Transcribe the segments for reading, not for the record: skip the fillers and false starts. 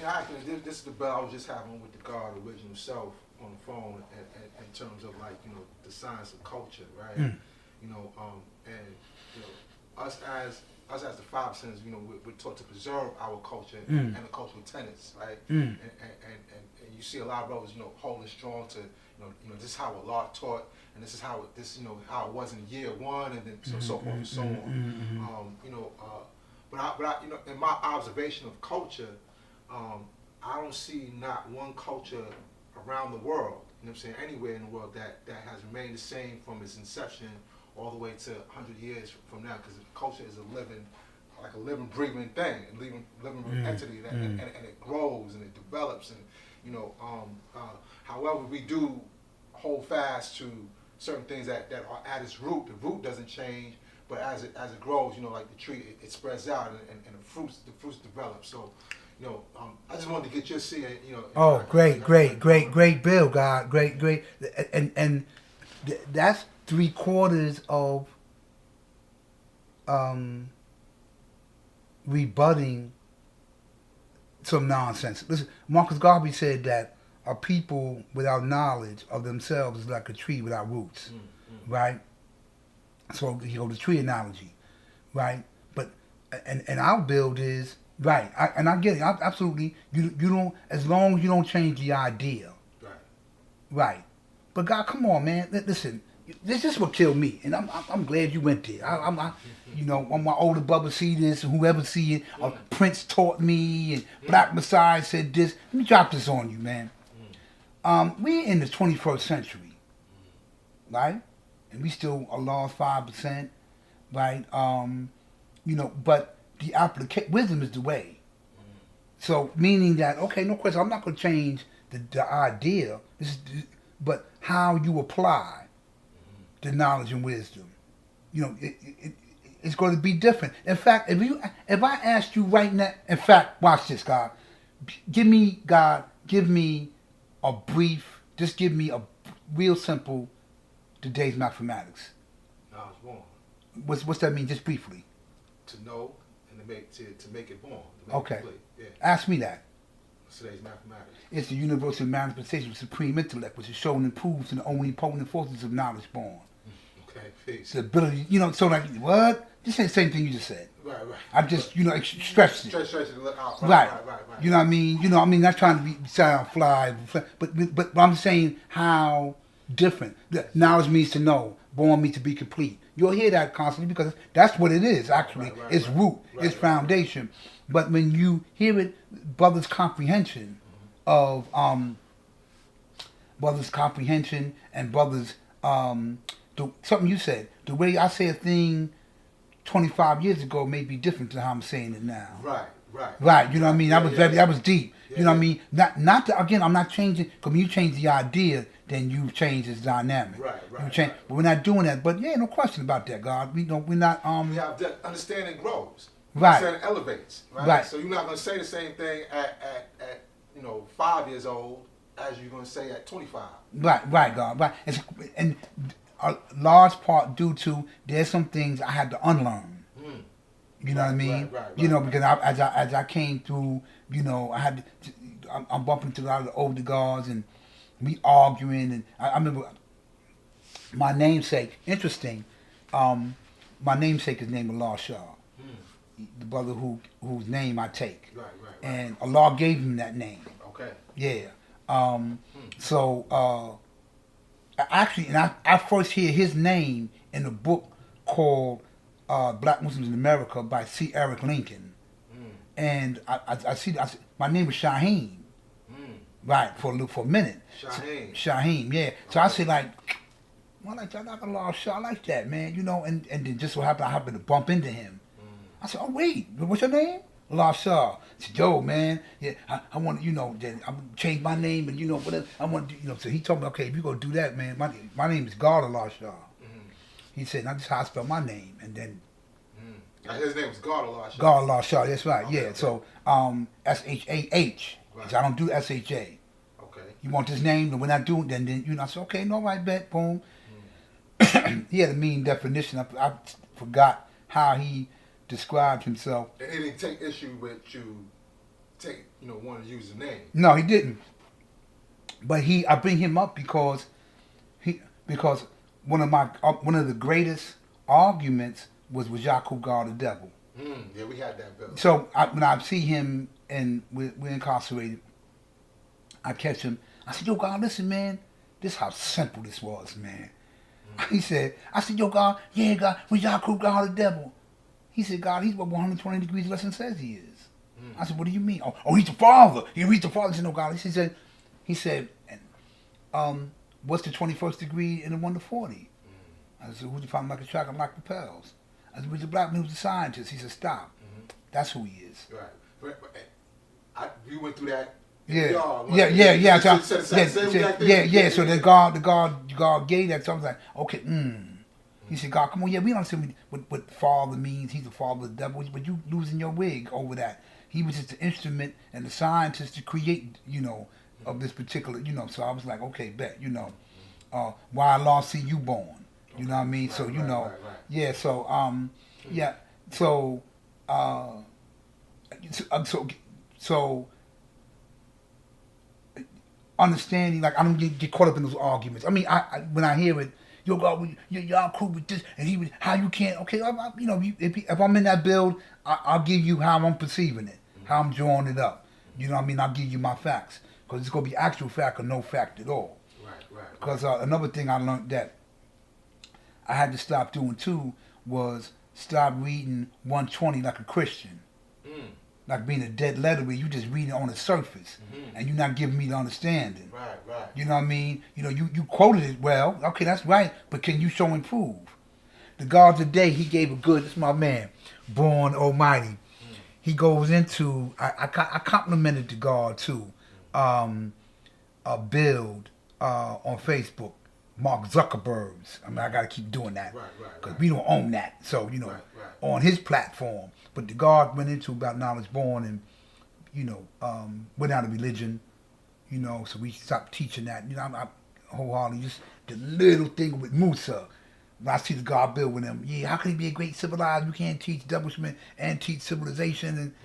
Actually, this is the bell I was just having with the God original self on the phone, in terms of, like, the science of culture, right? Mm. And us as the five senses, we're taught to preserve our culture Mm. and the cultural tenets, right? Mm. And you see a lot of brothers, holding strong to, this is how Allah taught, and this is how how it was in year one, and then so forth and so on. But in my observation of culture, I don't see not one culture around the world, anywhere in the world that has remained the same from its inception all the way to 100 years from now, because culture is like a living, breathing thing, a living entity, and it grows and it develops, and however, we do hold fast to certain things that are at its root. The root doesn't change, but as it grows, like the tree, it spreads out, and the fruits develop. So, I just wanted to get your see, Oh, great, Bill, God, great, and that's 3/4 of rebutting some nonsense. Listen, Marcus Garvey said that a people without knowledge of themselves is like a tree without roots, right? So the tree analogy, right? But and our build is right, and I get it. Absolutely, you don't, as long as you don't change the idea, right? But God, come on, man. Listen, this is what killed me, and I'm glad you went there. When my older brother see this, and whoever see it, Prince taught me, and Black Messiah said this. Let me drop this on you, man. We're in the 21st century, right? And we still a lost 5%, right? But the application, wisdom is the way. So meaning that, okay, no question, I'm not going to change the idea, but how you apply the knowledge and wisdom, it's going to be different. In fact, if I asked you right now, in fact, watch this, God, give me a brief, just give me a real simple today's mathematics. Knowledge born. What's that mean, just briefly? To know and to make it born. Okay. Yeah. Ask me that. Today's mathematics. It's the universal manifestation of supreme intellect, which is shown and proves in the only potent forces of knowledge born. Okay, peace. The ability, so like, what? This ain't the same thing you just said. Right. I just, stretched it. Stretch it out. Right. Right. You know what I mean? Not trying to sound fly, but I'm saying how different. Knowledge means to know, born means to be complete. You'll hear that constantly because that's what it is, actually. It's root, it's foundation. But when you hear it, brother's comprehension of, and brother's, something you said, the way I say a thing 25 years ago may be different to how I'm saying it now. Right, you know what I mean? That was deep. You know what I mean? Not that, again, I'm not changing, because when you change the idea, then you change its dynamic. But we're not doing that. But yeah, no question about that, God. We're not, we have that understanding grows. Right. Understanding elevates. Right. So you're not going to say the same thing at 5 years old as you're going to say at 25. Right, God. Right. And a large part due to there's some things I had to unlearn. You know what I mean? Right. Because as I came through, I'm bumping into a lot of the older guards and we arguing, and I remember my namesake. Interesting. My namesake is named Allah Shah, the brother whose name I take. Right. And Allah gave him that name. Okay. Yeah. So actually, and I first hear his name in a book called Black Muslims in America by C. Eric Lincoln. And I see my name was Shaheen. Right, for a minute. Shaheen, yeah. So I said, I like Allah Shah, I like that, man, and then just so happened I happened to bump into him. I said, oh, wait, what's your name? Allah Shah. I said, yo, man, yeah, I want to, then I'm change my name and, whatever. I want to do, so he told me, okay, if you go do that, man, my name is God Allah Shah. He said, that's how I spell my name. And then. His name was God Allah Shah. God Allah Shah, that's right, okay, yeah. Okay. So, S-H-A-H. Right. I don't do S-H-A. Okay. You want this name, and when I do, then I said, okay, no, I bet, boom. He had a mean definition. I forgot how he described himself. And he didn't take issue with you wanted to use the name. No, he didn't. But I bring him up because one of the greatest arguments was Jacob God the devil. Yeah, we had that bill. So when I see him and we're incarcerated, I catch him. I said, "Yo, God, listen, man. This how simple this was, man." He said, "I said, yo, God, yeah, God, when Jacob God the devil." He said, "God, he's what 120 degrees lesson says he is." I said, "What do you mean?" Oh, he's the Father. He's the Father. He said, "No, God." He said, "What's the 21st degree in the 1 to 40?" I said, "Who's the Father like a track and like propels?" I said, "Who's the black man who's the scientist?" He said, "Stop. That's who he is." Right. We went through that. Yeah. So the God gave that. So I was like, okay. He said, "God, come on, yeah, we don't understand what Father means. He's the Father of the devil, but you losing your wig over that. He was just the instrument and the scientist to create, of this particular, So I was like, okay, bet, why Allah see you born, you know what I mean? So yeah. So yeah. So understanding, like, I don't get caught up in those arguments. I mean, I when I hear it, yo, God, y'all cool with this, and he would, how you can't, okay, if I'm in that build, I'll give you how I'm perceiving it, how I'm drawing it up. You know what I mean? I'll give you my facts, because it's going to be actual fact or no fact at all. Right. Because another thing I learned that I had to stop doing too was stop reading 120 like a Christian. Like being a dead letter where you just read it on the surface and you're not giving me the understanding. Right. You know what I mean? You quoted it well. Okay, that's right. But can you show and prove? The God today, he gave a good, it's my man, Born Almighty. He goes into, I complimented the God too, a build on Facebook, Mark Zuckerberg's. I mean, I got to keep doing that. Because we don't own that. So, on his platform. But the God went into about knowledge born and, went out of religion, so we stopped teaching that. I'm wholeheartedly just the little thing with Musa. When I see the God build with him, how can he be a great civilized? You can't teach devilment and teach civilization. And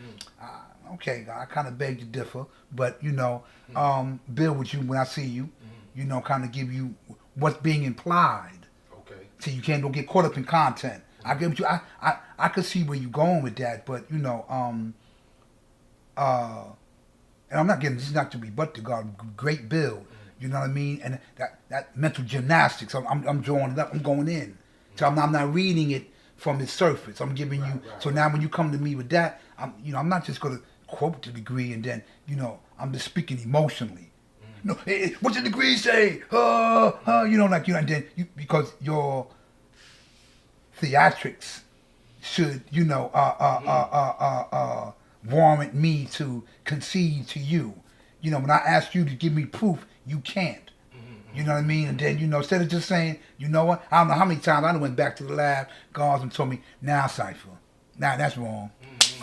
okay, I kind of beg to differ, but build with you when I see you, kind of give you what's being implied. Okay. So you don't get caught up in content. I get what you. I could see where you're going with that, but and I'm not getting. This is not to rebut the God. Great build. You know what I mean? And that mental gymnastics. I'm drawing it up. I'm going in. So I'm not reading it from its surface. I'm giving you. So now when you come to me with that, I'm not just going to quote the degree and then I'm just speaking emotionally. Hey, what's the degree say? And then because your theatrics should, warrant me to concede to you. When I ask you to give me proof, you can't. You know what I mean? And then, instead of just saying, you know what? I don't know how many times I went back to the lab, guards, and told me, now, Cypher. Now, that's wrong.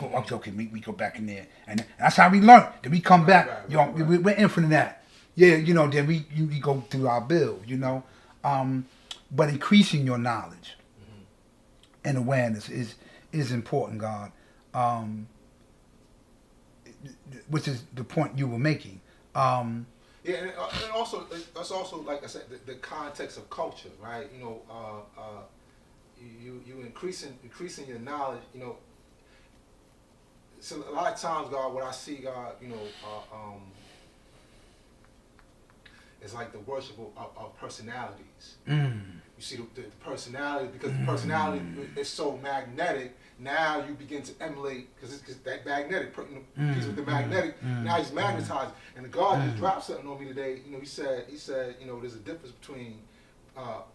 Okay, we go back in there. And that's how we learn. Then we come back. We're infinite that. Yeah, then we go through our build, But increasing your knowledge and awareness is important, God. Which is the point you were making. And also that's also, like I said, the context of culture, right? You increasing your knowledge. So a lot of times, God, what I see, God, is like the worship of personalities. You see the personality, because the personality is so magnetic. Now you begin to emulate, because it's that magnetic, piece with the magnetic. Now he's magnetized, and the God just dropped something on me today. He said, there's a difference between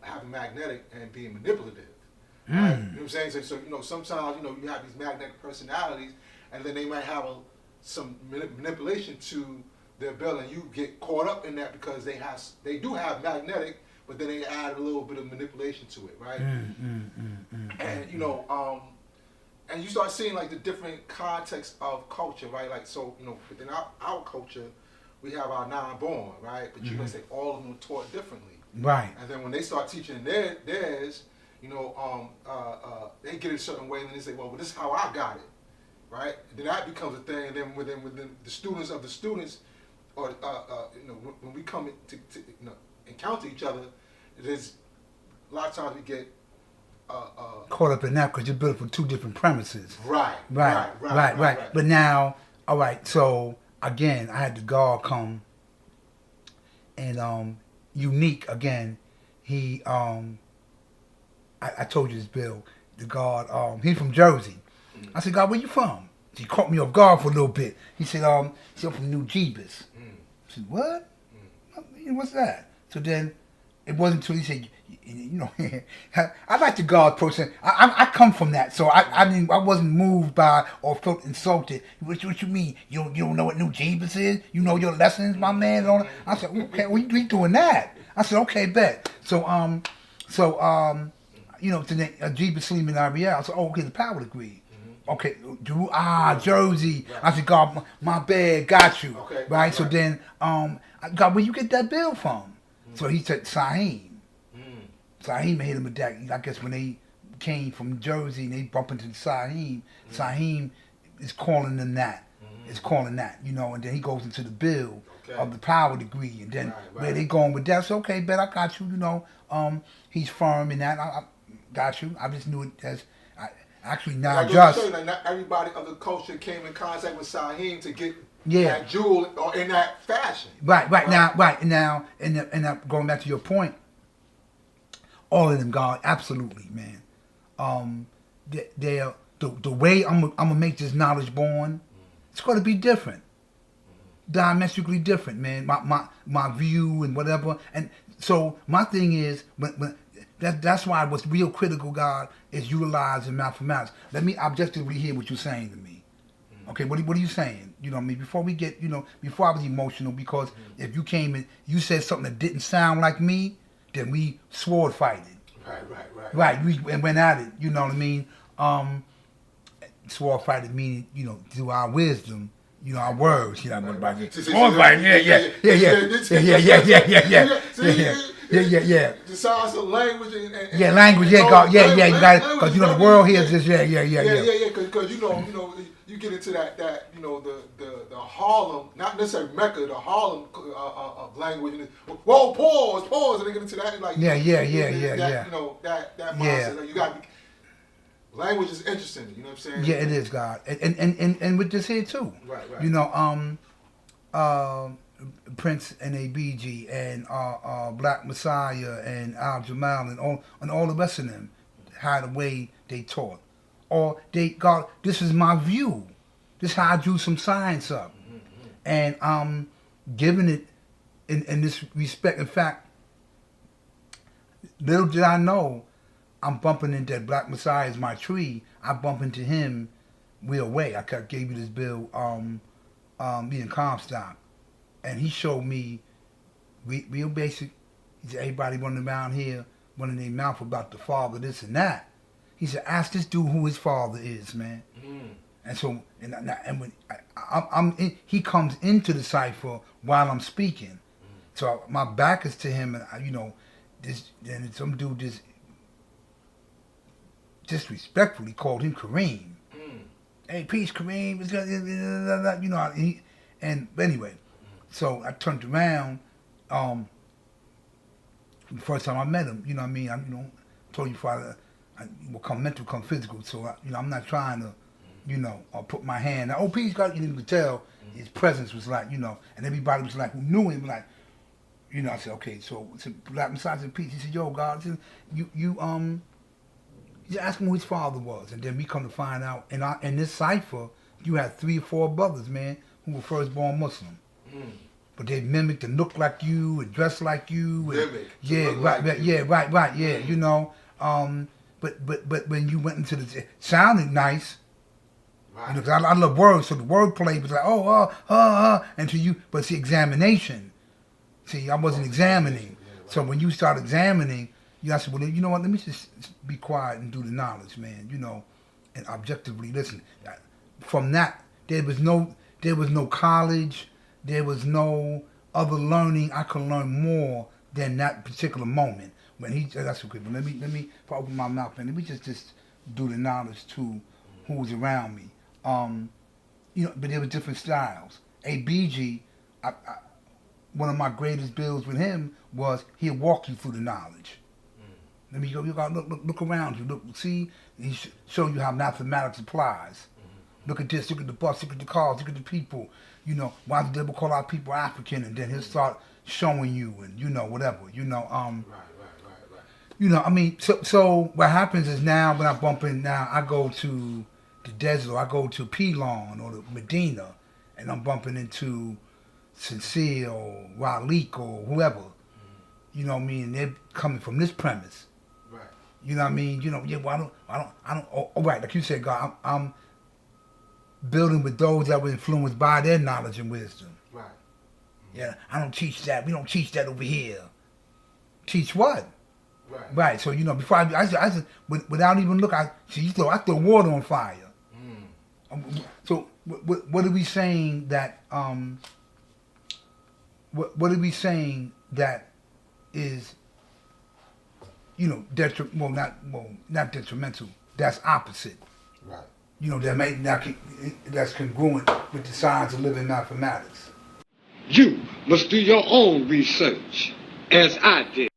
having magnetic and being manipulative. Right? You know what I'm saying? So sometimes you have these magnetic personalities, and then they might have some manipulation to their bill, and you get caught up in that because they do have magnetic, but then they add a little bit of manipulation to it, right? And and you start seeing like the different context of culture, right? Like, so within our culture, we have our non-born, right? But you can say all of them are taught differently, right? And then when they start teaching theirs, they get it a certain way, and then they say, well, this is how I got it. right? And then that becomes a thing, and then within the students of the students, or when we come to encounter each other, there's a lot of times we get caught up in that because you're built for two different premises. Right. But now, all right. So again, I had the guard come, and Unique again. He I told you this, Bill. The guard, he's from Jersey. I said, God, where you from? He caught me off guard for a little bit. He said, I'm from New Jeebus. I said, what? What's that? So then, it wasn't until he said, I like the guard person. I come from that, so I wasn't moved by or felt insulted. What you mean? You don't know what New Jeebus is? You know your lessons, my man? I said, okay, well, you doing that? I said, okay, bet. So today, Jeebus Sleeman Ariel. I said, oh, okay, the power degree. Okay, Jersey. Right. I said, God, my bad, got you. Okay, right? So then, God, where you get that bill from? So he said, Saheem. Saheem hit him with that. I guess when they came from Jersey and they bump into Saheem, Saheem is calling them that. It's calling that, and then he goes into the bill of the power degree, and then where they going with that. So, okay, bet I got you, he's firm in that. I got you. I just knew it as... Actually, not everybody of the culture came in contact with Saheem to get that jewel or in that fashion. Right. Now, and going back to your point, all of them, God, absolutely, man. They're the way I'm gonna make this knowledge born. It's going to be different, diametrically different, man. My view and whatever, and so my thing is when that's why what's real critical, God, is utilizing mathematics. Let me objectively hear what you're saying to me. Okay, what are you saying? Before we get, before I was emotional, because if you came and you said something that didn't sound like me, then we sword fighted. Right, we went at it, you know what I mean? Sword fighted meaning, through our wisdom, our words, sword fighting, yeah. The science of language and language, God, you got it, because the world here is just, because you get into that the Harlem, not necessarily Mecca, the Harlem of language. Whoa, pause, and they get into that like that mindset. Like, you got language is interesting. You know what I'm saying? Yeah, it is, God, and with this here too. Right. Prince and ABG and Black Messiah and Al Jamal and all the rest of them had a way they taught. Or God, this is my view. This is how I drew some science up. And I'm giving it in this respect. In fact, little did I know, I'm bumping into that Black Messiah is my tree. I bump into him real way. I gave you this bill, me and Comstock. And he showed me real basic. He said, everybody running around here, running their mouth about the father, this and that. He said, ask this dude who his father is, man. And so, and when he comes into the cipher while I'm speaking. So my back is to him, and then some dude just disrespectfully called him Kareem. Hey, peace, Kareem. But anyway. So I turned around, the first time I met him, you know what I mean? I told you before I will come mental, come physical. So I'm not trying to, put my hand. Oh, peace, God, you could tell his presence was like, and everybody was like, who knew him, like, I said, okay, so Black Messiah said, peace. He said, yo, God, he's asking who his father was, and then we come to find out in this cipher, you had 3 or 4 brothers, man, who were first born Muslim. But they mimicked and looked like you and dressed like you. And, right. But when you went into it sounded nice. Right. Cause I love words, so the wordplay was like, until you, but see, examination. See, I wasn't examining. So when you start examining, I said, well, you know what, let me just be quiet and do the knowledge, man, and objectively listen. From that, there was no college. There was no other learning. I could learn more than that particular moment. When that's okay. But let me, if I open my mouth, and let me just do the knowledge to who's around me. But there were different styles. ABG, one of my greatest builds with him was he'll walk you through the knowledge. Let me go. You got look around you. Look, see. He show you how mathematics applies. Look at this. Look at the bus. Look at the cars. Look at the people. Why the devil call out people African, and then he'll start showing you, and whatever. Right. So what happens is now when I bump in now, I go to the desert, or I go to Pilon or the Medina, and I'm bumping into Sincere or Ralik or whoever. You know what I mean? They're coming from this premise. Right. You know what I mean? Well, I don't. Oh, right, like you said, God, I'm building with those that were influenced by their knowledge and wisdom. Right. Yeah, I don't teach that. We don't teach that over here. Teach what? Right. Right. So before I just without even look, I throw water on fire. So what are we saying that what are we saying that is not detrimental, that's opposite, Right. That's congruent with the science of living mathematics. You must do your own research, as I did.